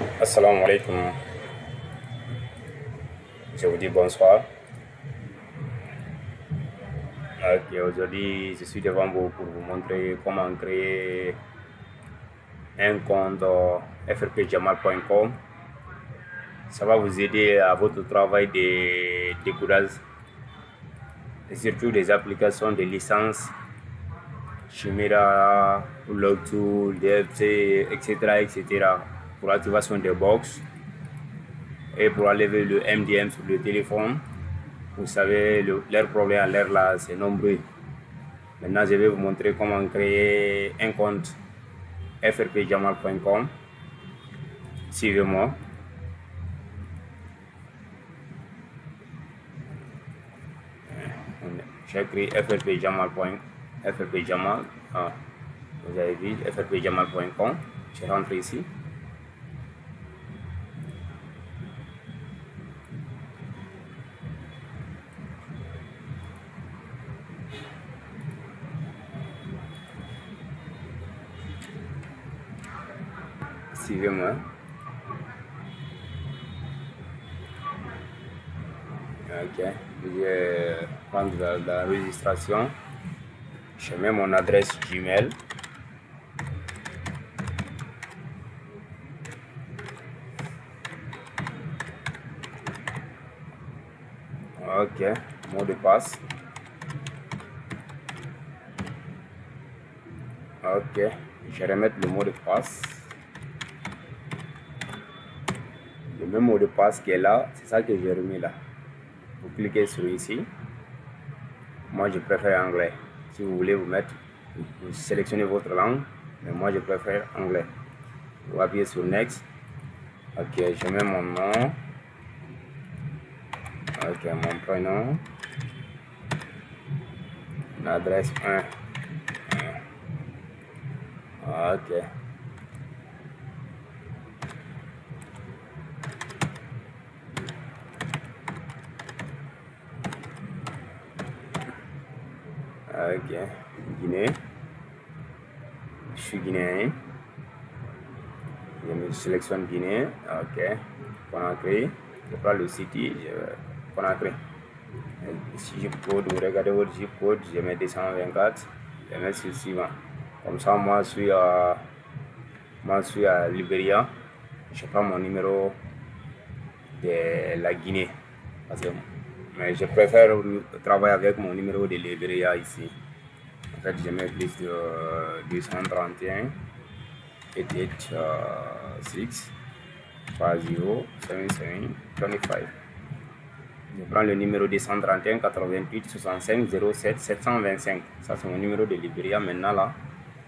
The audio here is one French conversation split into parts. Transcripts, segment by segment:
Assalamu alaikum, je vous dis bonsoir. Ok, aujourd'hui, je suis devant vous pour vous montrer comment créer un compte frpjamal.com. Ça va vous aider à votre travail de découdage et surtout des applications de licence, Chimera, Logtool, DFC, etc., etc. pour l'activation des box et pour enlever le MDM sur le téléphone. Vous savez, leurs problèmes à l'air là, c'est nombreux. Maintenant, je vais vous montrer comment créer un compte frpjamal.com. Suivez-moi. J'ai créé frpjamal. Ah, vous avez vu frpjamal.com. Je rentre ici. Suivez-moi. Ok, je vais prendre la registration. Je mets mon adresse Gmail. Ok, mot de passe. Ok, je vais remettre le mot de passe. Le même mot de passe qui est là, c'est ça que j'ai remis là. Vous cliquez sur ici. Moi, je préfère anglais. Si vous voulez vous mettre, vous sélectionnez votre langue, mais moi, je préfère anglais. Vous appuyez sur Next. Ok, je mets mon nom. Ok, mon prénom. L'adresse 1. Ok. Ok. Guinée. Je suis guinéen. Je me sélectionne Guinée. Ok. Conakry. Je prends le city. Conakry. Si je code, vous regardez votre zip code, je mets 224. Je mets sur suivant. Comme ça, moi, je suis à Libéria. Je prends mon numéro de la Guinée. Mais je préfère travailler avec mon numéro de Libéria ici. En fait, je mets plus de 231 88 6 50 77 25. Je prends le numéro 231 88 65 07 725. Ça, c'est mon numéro de Libéria. Maintenant, là,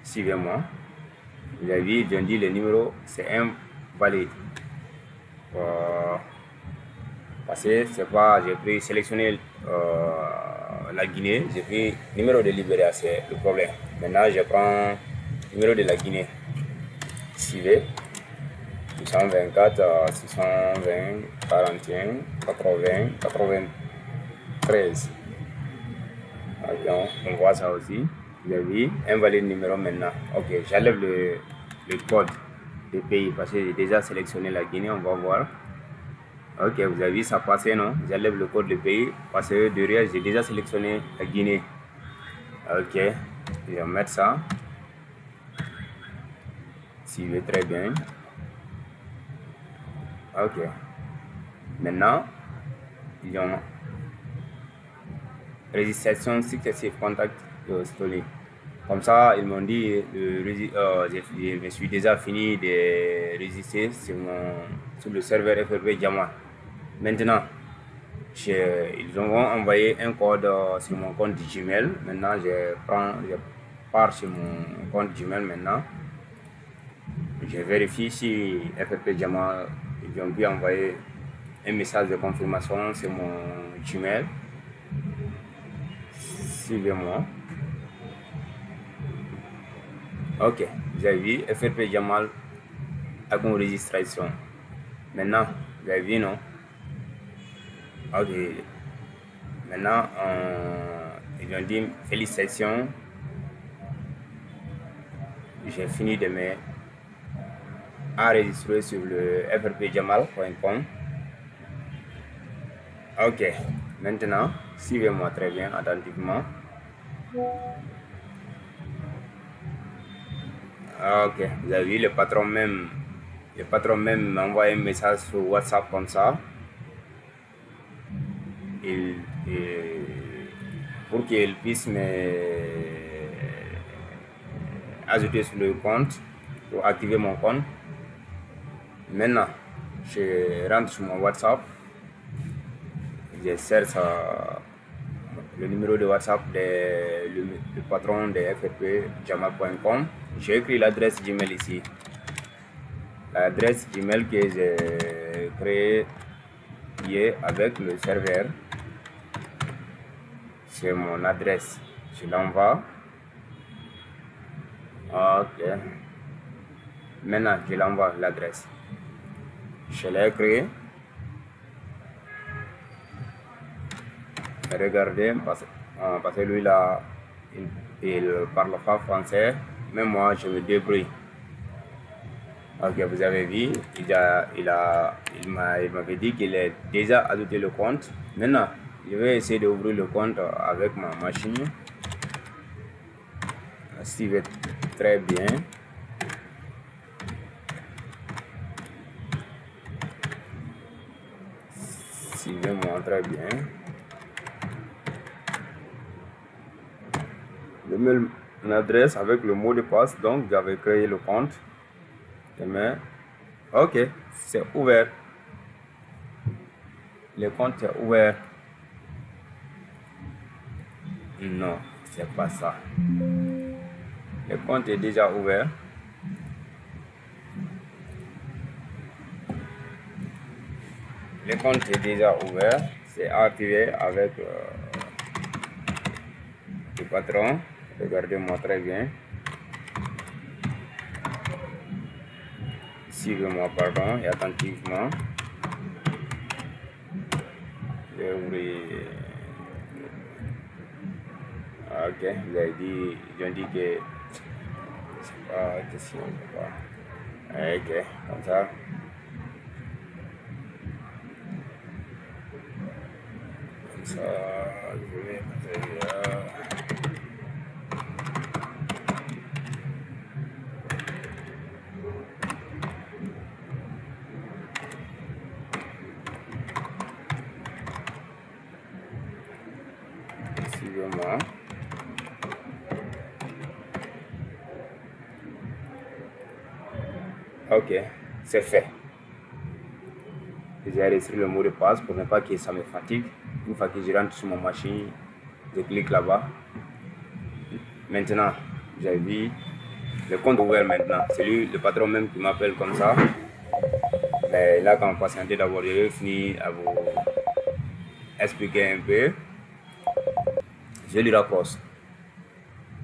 suivez-moi. Vous avez vu, je dis le numéro, c'est invalide. Parce que c'est pas, j'ai pris sélectionner la Guinée, j'ai pris numéro de Libéria, c'est le problème. Maintenant, je prends numéro de la Guinée. Suivez. 224 620 41 80 93. Donc, on voit ça aussi. Vous avez vu, invalide numéro maintenant. Ok, j'enlève le code de pays parce que j'ai déjà sélectionné la Guinée, on va voir. Ok, vous avez vu ça passer, non? J'enlève le code de pays parce que derrière, j'ai déjà sélectionné la Guinée. Ok, je vais mettre ça. Suivez très bien. Ok. Maintenant, ils ont registration successive contact story. Comme ça, ils m'ont dit, je me suis déjà fini de résister sur le serveur FRP Jamal. Maintenant, ils ont envoyé un code sur mon compte Gmail. Maintenant, je pars sur mon compte Gmail maintenant. Je vérifie si FFP Jamal, ils ont pu envoyer un message de confirmation sur mon Gmail. Suivez-moi. Ok, vous avez vu FFP Jamal avec mon registration. Maintenant, vous avez vu, non? Ok. Maintenant, ils ont dit félicitations. J'ai fini de me enregistré sur le frpjamal.com. Ok, maintenant, suivez-moi très bien attentivement. Ok, vous avez vu, le patron même m'a envoyé un message sur WhatsApp comme ça. Pour qu'il puisse me ajouter sur le compte, pour activer mon compte. Maintenant, je rentre sur mon WhatsApp, je cherche le numéro de WhatsApp du patron de frpjamal.com. J'ai écrit l'adresse Gmail ici. L'adresse Gmail que j'ai créée hier avec le serveur, c'est mon adresse. Je l'envoie. Ok. Maintenant, je l'envoie l'adresse. Je l'ai créé. Regardez, parce que lui là, il parle pas français, mais moi je me débrouille. Ok, vous avez vu, il m'avait dit qu'il a déjà ajouté le compte. Maintenant, je vais essayer d'ouvrir le compte avec ma machine. Suivez très bien. Suivez-moi très bien. Je mets l'adresse avec le mot de passe, donc j'avais créé le compte. Demain. Ok, c'est ouvert. Le compte est ouvert. Non, c'est pas ça. Le compte est déjà ouvert. Le compte est déjà ouvert. C'est activé avec le patron. Regardez-moi très bien. Suivez-moi, pardon, et attentivement. Je vais ouvrir. Ok, ils ont dit que c'est pas question. Ok, comme ça. Comme ça, je vais mettre là. Suivez-moi. Ok, c'est fait. J'ai enregistré le mot de passe pour ne pas que ça me fatigue. Une fois que je rentre sur ma machine, je clique là-bas. Maintenant, j'ai vu le compte ouvert maintenant. C'est lui, le patron même qui m'appelle comme ça. Mais là, quand vous patientez d'abord, je vais finir à vous expliquer un peu. Je lui raccroche.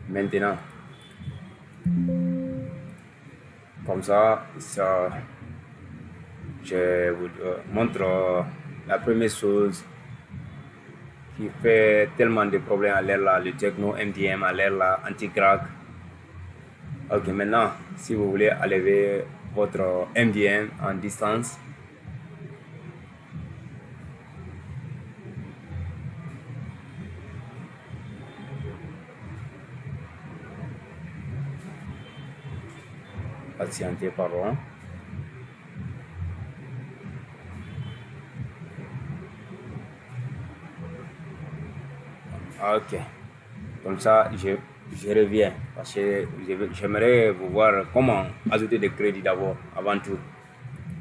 Maintenant, comme ça, je vous montre la première chose qui fait tellement de problèmes à l'air là, le techno MDM à l'air là, anti-crack. Ok, maintenant, si vous voulez enlever votre MDM en distance, patientez, pardon. Ok, comme ça, je reviens parce que j'aimerais vous voir comment ajouter des crédits d'abord, avant tout.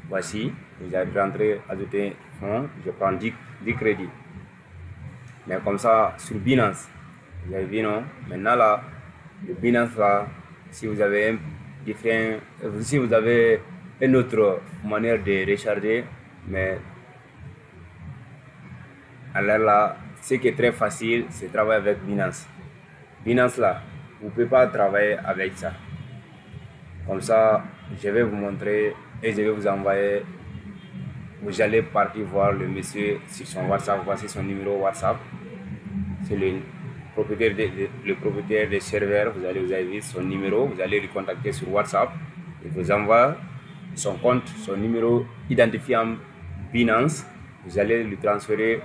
Voici, vous allez rentrer, ajouter fonds, je prends 10 crédits. Mais comme ça, sur Binance, vous avez vu, non? Maintenant là, le Binance là, si vous avez une autre manière de recharger, mais alors là, ce qui est très facile, c'est travailler avec Binance. Binance là, vous ne pouvez pas travailler avec ça. Comme ça, je vais vous montrer et je vais vous envoyer. Vous allez partir voir le monsieur sur son WhatsApp. Voici son numéro WhatsApp. C'est le propriétaire des serveurs. Vous avez vu son numéro. Vous allez le contacter sur WhatsApp. Il vous envoie son compte, son numéro identifiant Binance. Vous allez lui transférer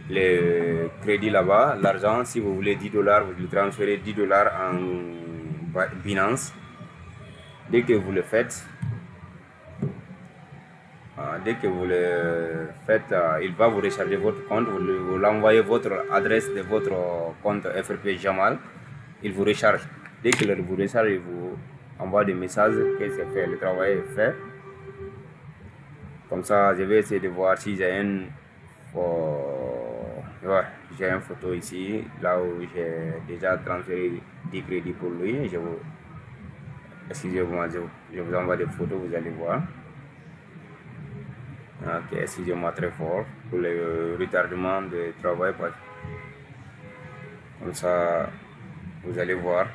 les crédits là-bas, l'argent. Si vous voulez $10, vous lui transférez $10 en Binance. Dès que vous le faites, il va vous recharger votre compte. Vous l'envoyez votre adresse de votre compte FRP Jamal. Il vous recharge. Dès qu'il vous recharge, il vous envoie des messages que c'est fait, le travail est fait. Comme ça, je vais essayer de voir si j'ai une photo ici, là où j'ai déjà transféré 10 crédits pour lui. Excusez-moi, je vous envoie des photos, vous allez voir. Ok, excusez-moi très fort pour le retardement de travail. Comme ça, vous allez voir.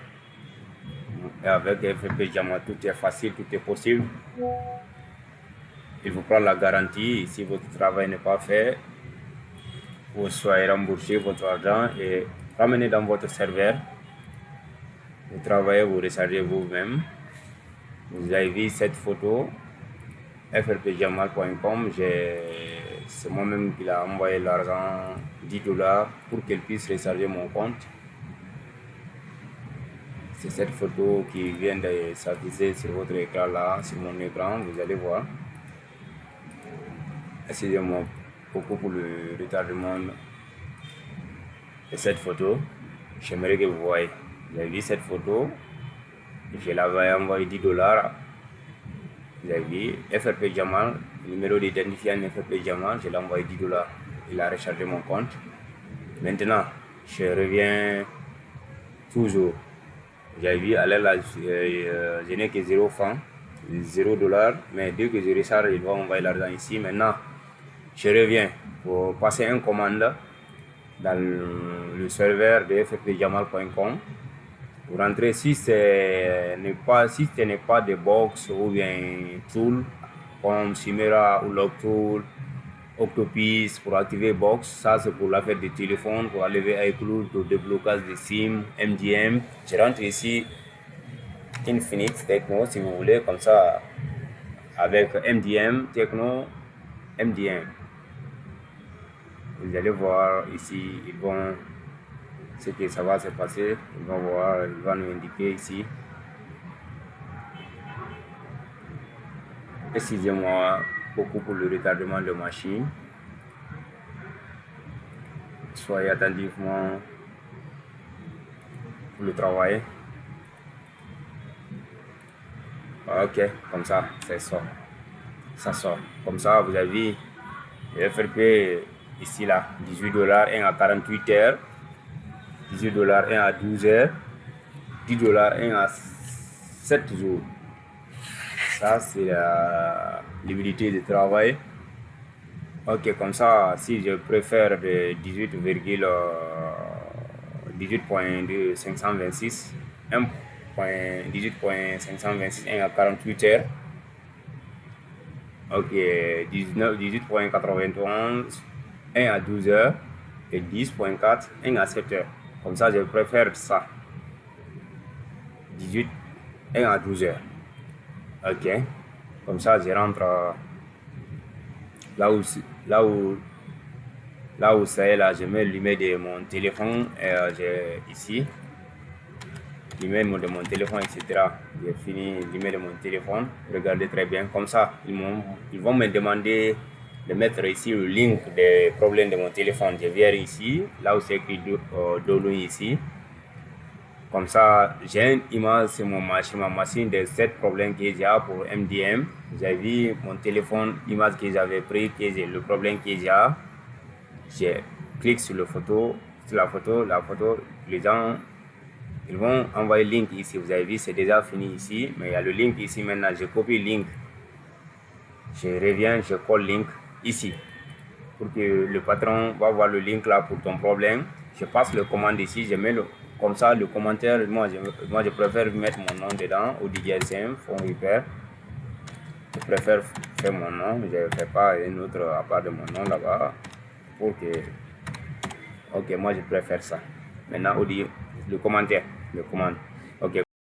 Et avec FFP Jamal, tout est facile, tout est possible. Il vous prend la garantie. Si votre travail n'est pas fait, vous soyez remboursé votre argent et ramené dans votre serveur. Vous travaillez, vous rechargez vous-même. Vous avez vu cette photo, frpjamal.com. C'est moi-même qui l'a envoyé l'argent, $10, pour qu'elle puisse recharger mon compte. C'est cette photo qui vient de s'afficher sur votre écran là, sur mon écran, vous allez voir. Excusez-moi beaucoup pour le retardement de cette photo. J'aimerais que vous voyez. Vous avez vu cette photo. Je l'avais envoyé $10. Vous avez vu FRP Jamal, numéro d'identifiant FRP Jamal, je l'ai envoyé $10. Il a rechargé mon compte. Maintenant, je reviens toujours. Vous avez vu, je n'ai que 0 francs, $0. Mais dès que je recharge, il va envoyer l'argent ici. Maintenant, je reviens pour passer une commande dans le serveur de ffpjamal.com. Vous rentrez, si ce n'est pas de box ou bien tool comme Chimera ou Logtool, Octopus pour activer box, ça c'est pour l'affaire de téléphone, pour enlever iCloud, pour déblocage de SIM, MDM. Je rentre ici Infinix Techno si vous voulez, comme ça avec MDM, Techno, MDM. Vous allez voir ici, ce que ça va se passer, il va nous indiquer ici. Excusez-moi beaucoup pour le retardement de machine. Soyez attentivement pour le travail. Ok, comme ça, ça sort. Comme ça, vous avez le FRP ici là, $18, 1 à 48 heures, $18, 1 à 12 heures, $10, 1 à 7 jours. Ça, c'est la limitée de travail. Ok, comme ça, si je préfère de 18.526, 1.18.526, 1 à 48 heures. Ok, 18.91, 1 à 12 heures et 10.4, 1 à 7 heures. Comme ça, je préfère ça. 18, 1 à 12 heures. Ok, comme ça, je rentre là où c'est là, je mets l'email de mon téléphone et j'ai ici l'email de mon téléphone, etc. J'ai fini l'email de mon téléphone. Regardez très bien. Comme ça, ils vont me demander de mettre ici le link des problèmes de mon téléphone. Je viens ici, là où c'est écrit Dolo ici. Comme ça, j'ai une image sur ma machine de 7 problèmes que j'ai pour MDM. J'ai vu mon téléphone, l'image que j'avais pris, le problème que j'ai. Je clique sur la photo, les gens ils vont envoyer le link ici. Vous avez vu, c'est déjà fini ici, mais il y a le link ici maintenant. Je copie le link, je reviens, je colle le link ici pour que le patron va voir le link là pour ton problème. Je passe le commande ici, je mets comme ça le commentaire. Moi je préfère mettre mon nom dedans au DJSM, Fond Repair. Je préfère faire mon nom, je ne fais pas une autre à part de mon nom là-bas. Pour que, ok, moi je préfère ça. Maintenant, on dit le commentaire, le commande.